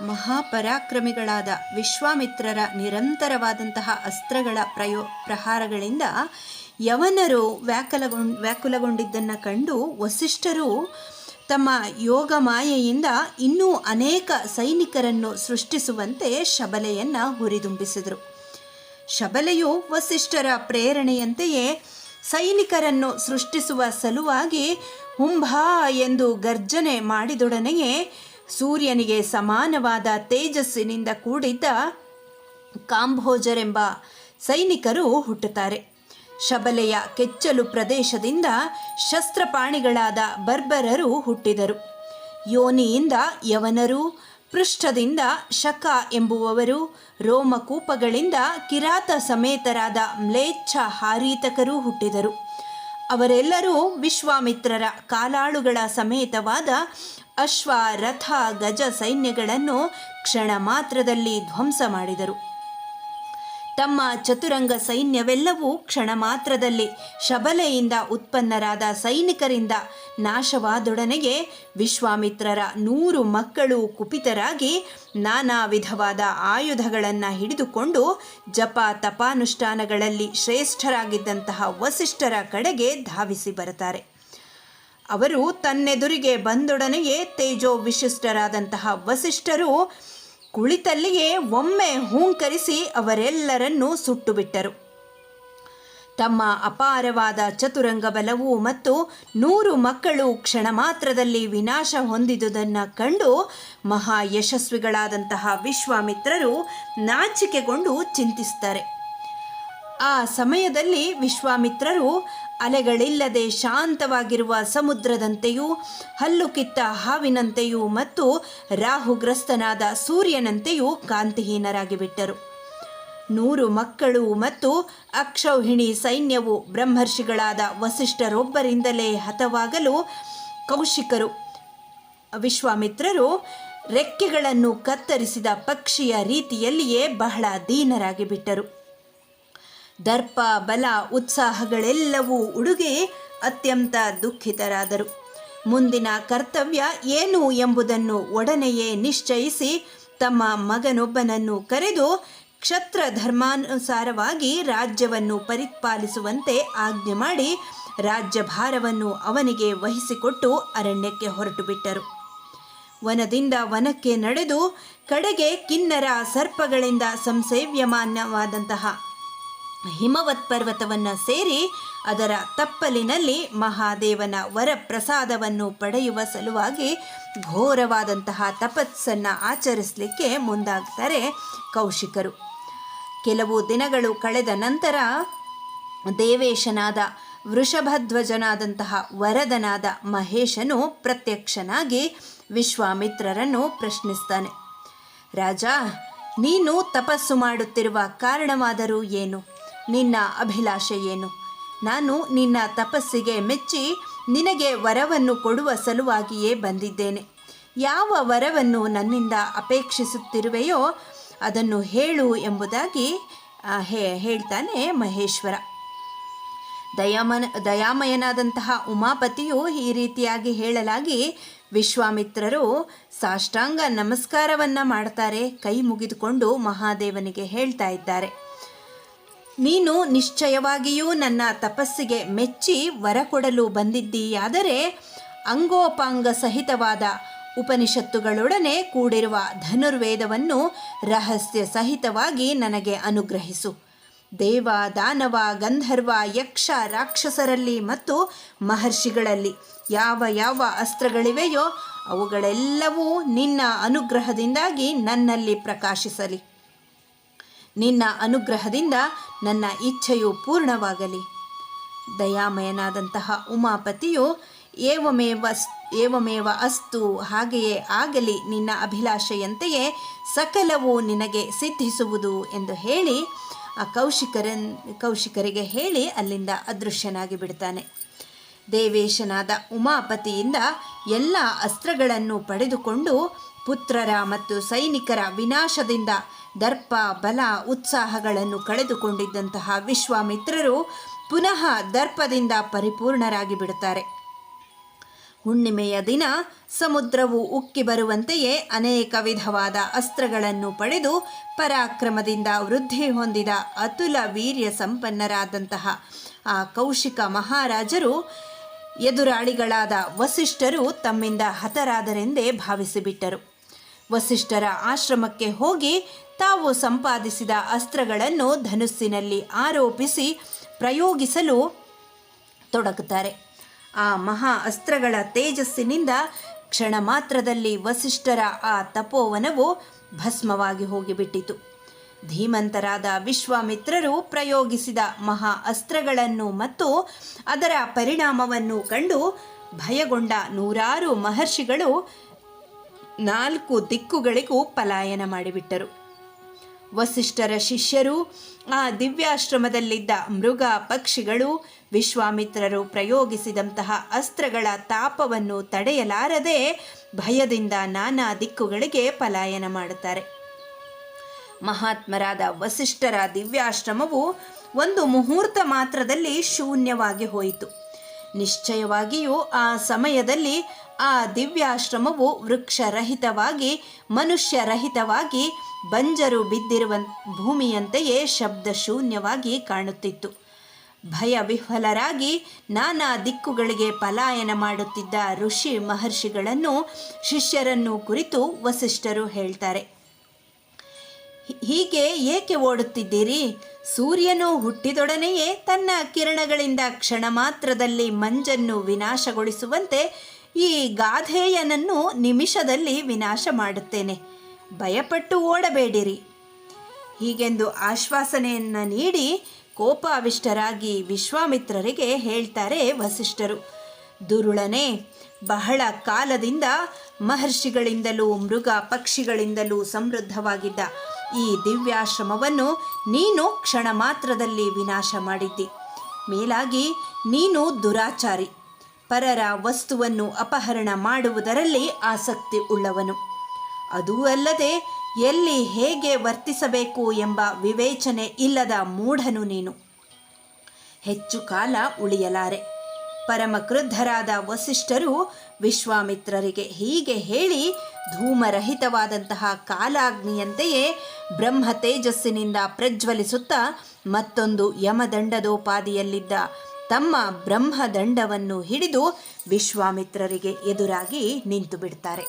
ಮಹಾಪರಾಕ್ರಮಿಗಳಾದ ವಿಶ್ವಾಮಿತ್ರರ ನಿರಂತರವಾದಂತಹ ಅಸ್ತ್ರಗಳ ಪ್ರಹಾರಗಳಿಂದ ಯವನರು ವ್ಯಾಕುಲಗೊಂಡಿದ್ದನ್ನು ಕಂಡು ವಸಿಷ್ಠರು ತಮ್ಮ ಯೋಗ ಮಾಯೆಯಿಂದ ಇನ್ನೂ ಅನೇಕ ಸೈನಿಕರನ್ನು ಸೃಷ್ಟಿಸುವಂತೆ ಶಬಲೆಯನ್ನು ಹುರಿದುಂಬಿಸಿದರು. ಶಬಲೆಯು ವಸಿಷ್ಠರ ಪ್ರೇರಣೆಯಂತೆಯೇ ಸೈನಿಕರನ್ನು ಸೃಷ್ಟಿಸುವ ಸಲುವಾಗಿ ಹುಂಭಾ ಎಂದು ಗರ್ಜನೆ ಮಾಡಿದೊಡನೆಯೇ ಸೂರ್ಯನಿಗೆ ಸಮಾನವಾದ ತೇಜಸ್ಸಿನಿಂದ ಕೂಡಿದ್ದ ಕಾಂಭೋಜರೆಂಬ ಸೈನಿಕರು ಹುಟ್ಟುತ್ತಾರೆ. ಶಬಲೆಯ ಕೆಚ್ಚಲು ಪ್ರದೇಶದಿಂದ ಶಸ್ತ್ರಪಾಣಿಗಳಾದ ಬರ್ಬರರು ಹುಟ್ಟಿದರು. ಯೋನಿಯಿಂದ ಯವನರು, ಪೃಷ್ಠದಿಂದ ಶಕ ಎಂಬುವವರು, ರೋಮಕೂಪಗಳಿಂದ ಕಿರಾತ ಸಮೇತರಾದ ಮ್ಲೇಚ್ಛ ಹಾರೀತಕರು ಹುಟ್ಟಿದರು. ಅವರೆಲ್ಲರೂ ವಿಶ್ವಾಮಿತ್ರರ ಕಾಲಾಳುಗಳ ಸಮೇತವಾದ ಅಶ್ವ, ರಥ, ಗಜ ಸೈನ್ಯಗಳನ್ನು ಕ್ಷಣ ಮಾತ್ರದಲ್ಲಿ ಧ್ವಂಸ ಮಾಡಿದರು. ತಮ್ಮ ಚತುರಂಗ ಸೈನ್ಯವೆಲ್ಲವೂ ಕ್ಷಣ ಮಾತ್ರದಲ್ಲಿ ಶಬಲೆಯಿಂದ ಉತ್ಪನ್ನರಾದ ಸೈನಿಕರಿಂದ ನಾಶವಾದೊಡನೆಗೆ ವಿಶ್ವಾಮಿತ್ರರ 100 ಮಕ್ಕಳು ಕುಪಿತರಾಗಿ ನಾನಾ ವಿಧವಾದ ಆಯುಧಗಳನ್ನು ಹಿಡಿದುಕೊಂಡು ಜಪ ತಪಾನುಷ್ಠಾನಗಳಲ್ಲಿ ಶ್ರೇಷ್ಠರಾಗಿದ್ದಂತಹ ವಸಿಷ್ಠರ ಕಡೆಗೆ ಧಾವಿಸಿ ಬರುತ್ತಾರೆ. ಅವರು ತನ್ನೆದುರಿಗೆ ಬಂದೊಡನೆಯೇ ತೇಜೋ ವಿಶಿಷ್ಟರಾದಂತಹ ವಸಿಷ್ಠರು ಕುಳಿತಲ್ಲಿಯೇ ಒಮ್ಮೆ ಹೂಂಕರಿಸಿ ಅವರೆಲ್ಲರನ್ನೂ ಸುಟ್ಟು ಬಿಟ್ಟರು. ತಮ್ಮ ಅಪಾರವಾದ ಚತುರಂಗ ಬಲವು ಮತ್ತು 100 ಮಕ್ಕಳು ಕ್ಷಣ ಮಾತ್ರದಲ್ಲಿ ವಿನಾಶ ಹೊಂದಿದುದನ್ನು ಕಂಡು ಮಹಾ ಯಶಸ್ವಿಗಳಾದಂತಹ ವಿಶ್ವಾಮಿತ್ರರು ನಾಚಿಕೆಗೊಂಡು ಚಿಂತಿಸುತ್ತಾರೆ. ಆ ಸಮಯದಲ್ಲಿ ವಿಶ್ವಾಮಿತ್ರರು ಅಲೆಗಳಿಲ್ಲದೆ ಶಾಂತವಾಗಿರುವ ಸಮುದ್ರದಂತೆಯೂ, ಹಲ್ಲು ಕಿತ್ತ ಹಾವಿನಂತೆಯೂ ಮತ್ತು ರಾಹುಗ್ರಸ್ತನಾದ ಸೂರ್ಯನಂತೆಯೂ ಕಾಂತಿಹೀನರಾಗಿ ಬಿಟ್ಟರು. 100 ಮಕ್ಕಳು ಮತ್ತು ಅಕ್ಷೌಹಿಣಿ ಸೈನ್ಯವು ಬ್ರಹ್ಮರ್ಷಿಗಳಾದ ವಸಿಷ್ಠರೊಬ್ಬರಿಂದಲೇ ಹತವಾಗಲು ಕೌಶಿಕರು ವಿಶ್ವಾಮಿತ್ರರು ರೆಕ್ಕೆಗಳನ್ನು ಕತ್ತರಿಸಿದ ಪಕ್ಷಿಯ ರೀತಿಯಲ್ಲಿಯೇ ಬಹಳ ದೀನರಾಗಿ ಬಿಟ್ಟರು. ದರ್ಪ, ಬಲ, ಉತ್ಸಾಹಗಳೆಲ್ಲವೂ ಉಡುಗಿ ಅತ್ಯಂತ ದುಃಖಿತರಾದರು. ಮುಂದಿನ ಕರ್ತವ್ಯ ಏನು ಎಂಬುದನ್ನು ಒಡನೆಯೇ ನಿಶ್ಚಯಿಸಿ ತಮ್ಮ ಮಗನೊಬ್ಬನನ್ನು ಕರೆದು ಕ್ಷತ್ರ ಧರ್ಮಾನುಸಾರವಾಗಿ ರಾಜ್ಯವನ್ನು ಪರಿಪಾಲಿಸುವಂತೆ ಆಜ್ಞೆ ಮಾಡಿ ರಾಜ್ಯಭಾರವನ್ನು ಅವನಿಗೆ ವಹಿಸಿಕೊಟ್ಟು ಅರಣ್ಯಕ್ಕೆ ಹೊರಟು ಬಿಟ್ಟರು. ವನದಿಂದ ವನಕ್ಕೆ ನಡೆದು ಕಡೆಗೆ ಕಿನ್ನರ ಸರ್ಪಗಳಿಂದ ಸಂಸೇವ್ಯಮಾನವಾದಂತಹ ಹಿಮವತ್ ಪರ್ವತವನ್ನು ಸೇರಿ ಅದರ ತಪ್ಪಲಿನಲ್ಲಿ ಮಹಾದೇವನ ವರಪ್ರಸಾದವನ್ನು ಪಡೆಯುವ ಸಲುವಾಗಿ ಘೋರವಾದಂತಹ ತಪಸ್ಸನ್ನು ಆಚರಿಸಲಿಕ್ಕೆ ಮುಂದಾಗ್ತಾರೆ ಕೌಶಿಕರು. ಕೆಲವು ದಿನಗಳು ಕಳೆದ ನಂತರ ದೇವೇಶನಾದ ವೃಷಭಧ್ವಜನಾದಂತಹ ವರದನಾದ ಮಹೇಶನು ಪ್ರತ್ಯಕ್ಷನಾಗಿ ವಿಶ್ವಾಮಿತ್ರರನ್ನು ಪ್ರಶ್ನಿಸ್ತಾನೆ. ರಾಜ, ನೀನು ತಪಸ್ಸು ಮಾಡುತ್ತಿರುವ ಕಾರಣವಾದರೂ ಏನು? ನಿನ್ನ ಅಭಿಲಾಷೆ ಏನು? ನಾನು ನಿನ್ನ ತಪಸ್ಸಿಗೆ ಮೆಚ್ಚಿ ನಿನಗೆ ವರವನ್ನು ಕೊಡುವ ಸಲುವಾಗಿಯೇ ಬಂದಿದ್ದೇನೆ. ಯಾವ ವರವನ್ನು ನನ್ನಿಂದ ಅಪೇಕ್ಷಿಸುತ್ತಿರುವೆಯೋ ಅದನ್ನು ಹೇಳು ಎಂಬುದಾಗಿ ಹೇಳ್ತಾನೆ ಮಹೇಶ್ವರ. ದಯಾಮಯನಾದಂತಹ ಉಮಾಪತಿಯು ಈ ರೀತಿಯಾಗಿ ಹೇಳಲಾಗಿ ವಿಶ್ವಾಮಿತ್ರರು ಸಾಷ್ಟಾಂಗ ನಮಸ್ಕಾರವನ್ನು ಮಾಡ್ತಾರೆ. ಕೈ ಮುಗಿದುಕೊಂಡು ಮಹಾದೇವನಿಗೆ ಹೇಳ್ತಾ ಇದ್ದಾರೆ, ನೀನು ನಿಶ್ಚಯವಾಗಿಯೂ ನನ್ನ ತಪಸ್ಸಿಗೆ ಮೆಚ್ಚಿ ವರ ಕೊಡಲು ಬಂದಿದ್ದೀಯಾದರೆ ಅಂಗೋಪಾಂಗ ಸಹಿತವಾದ ಉಪನಿಷತ್ತುಗಳೊಡನೆ ಕೂಡಿರುವ ಧನುರ್ವೇದವನ್ನು ರಹಸ್ಯ ಸಹಿತವಾಗಿ ನನಗೆ ಅನುಗ್ರಹಿಸು. ದೇವ, ದಾನವ, ಗಂಧರ್ವ, ಯಕ್ಷ, ರಾಕ್ಷಸರಲ್ಲಿ ಮತ್ತು ಮಹರ್ಷಿಗಳಲ್ಲಿ ಯಾವ ಯಾವ ಅಸ್ತ್ರಗಳಿವೆಯೋ ಅವುಗಳೆಲ್ಲವೂ ನಿನ್ನ ಅನುಗ್ರಹದಿಂದಾಗಿ ನನ್ನಲ್ಲಿ ಪ್ರಕಾಶಿಸಲಿ. ನಿನ್ನ ಅನುಗ್ರಹದಿಂದ ನನ್ನ ಇಚ್ಛೆಯು ಪೂರ್ಣವಾಗಲಿ. ದಯಾಮಯನಾದಂತಹ ಉಮಾಪತಿಯು ಏವಮೇವ ಅಸ್ತು, ಹಾಗೆಯೇ ಆಗಲಿ, ನಿನ್ನ ಅಭಿಲಾಷೆಯಂತೆಯೇ ಸಕಲವೂ ನಿನಗೆ ಸಿದ್ಧಿಸುವುದು ಎಂದು ಹೇಳಿ ಆ ಕೌಶಿಕರಿಗೆ ಹೇಳಿ ಅಲ್ಲಿಂದ ಅದೃಶ್ಯನಾಗಿ ಬಿಡ್ತಾನೆ. ದೇವೇಶನಾದ ಉಮಾಪತಿಯಿಂದ ಎಲ್ಲ ಅಸ್ತ್ರಗಳನ್ನು ಪಡೆದುಕೊಂಡು ಪುತ್ರರ ಮತ್ತು ಸೈನಿಕರ ವಿನಾಶದಿಂದ ದರ್ಪ, ಬಲ, ಉತ್ಸಾಹಗಳನ್ನು ಕಳೆದುಕೊಂಡಿದ್ದಂತಹ ವಿಶ್ವಾಮಿತ್ರರು ಪುನಃ ದರ್ಪದಿಂದ ಪರಿಪೂರ್ಣರಾಗಿ ಬಿಡುತ್ತಾರೆ. ಹುಣ್ಣಿಮೆಯ ದಿನ ಸಮುದ್ರವು ಉಕ್ಕಿ ಬರುವಂತೆಯೇ ಅನೇಕ ವಿಧವಾದ ಅಸ್ತ್ರಗಳನ್ನು ಪಡೆದು ಪರಾಕ್ರಮದಿಂದ ವೃದ್ಧಿ ಹೊಂದಿದ ಅತುಲ ವೀರ್ಯ ಸಂಪನ್ನರಾದಂತಹ ಆ ಕೌಶಿಕ ಮಹಾರಾಜರು ಎದುರಾಳಿಗಳಾದ ವಸಿಷ್ಠರು ತಮ್ಮಿಂದ ಹತರಾದರೆಂದೇ ಭಾವಿಸಿಬಿಟ್ಟರು. ವಸಿಷ್ಠರ ಆಶ್ರಮಕ್ಕೆ ಹೋಗಿ ತಾವು ಸಂಪಾದಿಸಿದ ಅಸ್ತ್ರಗಳನ್ನು ಧನುಸ್ಸಿನಲ್ಲಿ ಆರೋಪಿಸಿ ಪ್ರಯೋಗಿಸಲು ತೊಡಗುತ್ತಾರೆ. ಆ ಮಹಾ ಅಸ್ತ್ರಗಳ ತೇಜಸ್ಸಿನಿಂದ ಕ್ಷಣ ಮಾತ್ರದಲ್ಲಿ ವಸಿಷ್ಠರ ಆ ತಪೋವನವು ಭಸ್ಮವಾಗಿ ಹೋಗಿಬಿಟ್ಟಿತು. ಧೀಮಂತರಾದ ವಿಶ್ವಾಮಿತ್ರರು ಪ್ರಯೋಗಿಸಿದ ಮಹಾ ಅಸ್ತ್ರಗಳನ್ನು ಮತ್ತು ಅದರ ಪರಿಣಾಮವನ್ನು ಕಂಡು ಭಯಗೊಂಡ ನೂರಾರು ಮಹರ್ಷಿಗಳು 4 ದಿಕ್ಕುಗಳಿಗೂ ಪಲಾಯನ ಮಾಡಿಬಿಟ್ಟರು. ವಸಿಷ್ಠರ ಶಿಷ್ಯರು, ಆ ದಿವ್ಯಾಶ್ರಮದಲ್ಲಿದ್ದ ಮೃಗ ಪಕ್ಷಿಗಳು ವಿಶ್ವಾಮಿತ್ರರು ಪ್ರಯೋಗಿಸಿದಂತಹ ಅಸ್ತ್ರಗಳ ತಾಪವನ್ನು ತಡೆಯಲಾರದೆ ಭಯದಿಂದ ನಾನಾ ದಿಕ್ಕುಗಳಿಗೆ ಪಲಾಯನ ಮಾಡುತ್ತಾರೆ. ಮಹಾತ್ಮರಾದ ವಸಿಷ್ಠರ ದಿವ್ಯಾಶ್ರಮವು ಒಂದು ಮುಹೂರ್ತ ಮಾತ್ರದಲ್ಲಿ ಶೂನ್ಯವಾಗಿ ಹೋಯಿತು. ನಿಶ್ಚಯವಾಗಿಯೂ ಆ ಸಮಯದಲ್ಲಿ ಆ ದಿವ್ಯಾಶ್ರಮವು ವೃಕ್ಷರಹಿತವಾಗಿ ಮನುಷ್ಯರಹಿತವಾಗಿ ಬಂಜರು ಬಿದ್ದಿರುವ ಭೂಮಿಯಂತೆಯೇ ಶಬ್ದ ಶೂನ್ಯವಾಗಿ ಕಾಣುತ್ತಿತ್ತು. ಭಯವಿಹ್ವಲರಾಗಿ ನಾನಾ ದಿಕ್ಕುಗಳಿಗೆ ಪಲಾಯನ ಮಾಡುತ್ತಿದ್ದ ಋಷಿ ಮಹರ್ಷಿಗಳನ್ನು ಶಿಷ್ಯರನ್ನು ಕುರಿತು ವಸಿಷ್ಠರು ಹೇಳ್ತಾರೆ. ಹೀಗೆ ಏಕೆ ಓಡುತ್ತಿದ್ದೀರಿ? ಸೂರ್ಯನು ಹುಟ್ಟಿದೊಡನೆಯೇ ತನ್ನ ಕಿರಣಗಳಿಂದ ಕ್ಷಣ ಮಾತ್ರದಲ್ಲಿ ಮಂಜನ್ನು ವಿನಾಶಗೊಳಿಸುವಂತೆ ಈ ಗಾಧೇಯನನ್ನು ನಿಮಿಷದಲ್ಲಿ ವಿನಾಶ ಮಾಡುತ್ತೇನೆ. ಭಯಪಟ್ಟು ಓಡಬೇಡಿರಿ. ಹೀಗೆಂದು ಆಶ್ವಾಸನೆಯನ್ನು ನೀಡಿ ಕೋಪಾವಿಷ್ಟರಾಗಿ ವಿಶ್ವಾಮಿತ್ರರಿಗೆ ಹೇಳ್ತಾರೆ ವಸಿಷ್ಠರು. ದುರುಳನೆ, ಬಹಳ ಕಾಲದಿಂದ ಮಹರ್ಷಿಗಳಿಂದಲೂ ಮೃಗ ಪಕ್ಷಿಗಳಿಂದಲೂ ಸಮೃದ್ಧವಾಗಿದ್ದ ಈ ದಿವ್ಯಾಶ್ರಮವನ್ನು ನೀನು ಕ್ಷಣ ಮಾತ್ರದಲ್ಲಿ ವಿನಾಶ ಮಾಡಿದ್ದಿ. ಮೇಲಾಗಿ ನೀನು ದುರಾಚಾರಿ, ಪರರ ವಸ್ತುವನ್ನು ಅಪಹರಣ ಮಾಡುವುದರಲ್ಲಿ ಆಸಕ್ತಿ ಉಳ್ಳವನು. ಅದೂ ಅಲ್ಲದೆ ಎಲ್ಲಿ ಹೇಗೆ ವರ್ತಿಸಬೇಕು ಎಂಬ ವಿವೇಚನೆ ಇಲ್ಲದ ಮೂಢನು ನೀನು. ಹೆಚ್ಚು ಕಾಲ ಉಳಿಯಲಾರೆ. ಪರಮ ಕ್ರುದ್ಧರಾದ ವಸಿಷ್ಠರು ವಿಶ್ವಾಮಿತ್ರರಿಗೆ ಹೀಗೆ ಹೇಳಿ ಧೂಮರಹಿತವಾದಂತಹ ಕಾಲಾಗ್ನಿಯಂತೆಯೇ ಬ್ರಹ್ಮ ತೇಜಸ್ಸಿನಿಂದ ಪ್ರಜ್ವಲಿಸುತ್ತಾ ಮತ್ತೊಂದು ಯಮದಂಡದೋಪಾದಿಯಲ್ಲಿದ್ದ ತಮ್ಮ ಬ್ರಹ್ಮದಂಡವನ್ನು ಹಿಡಿದು ವಿಶ್ವಾಮಿತ್ರರಿಗೆ ಎದುರಾಗಿ ನಿಂತು ಬಿಡ್ತಾರೆ.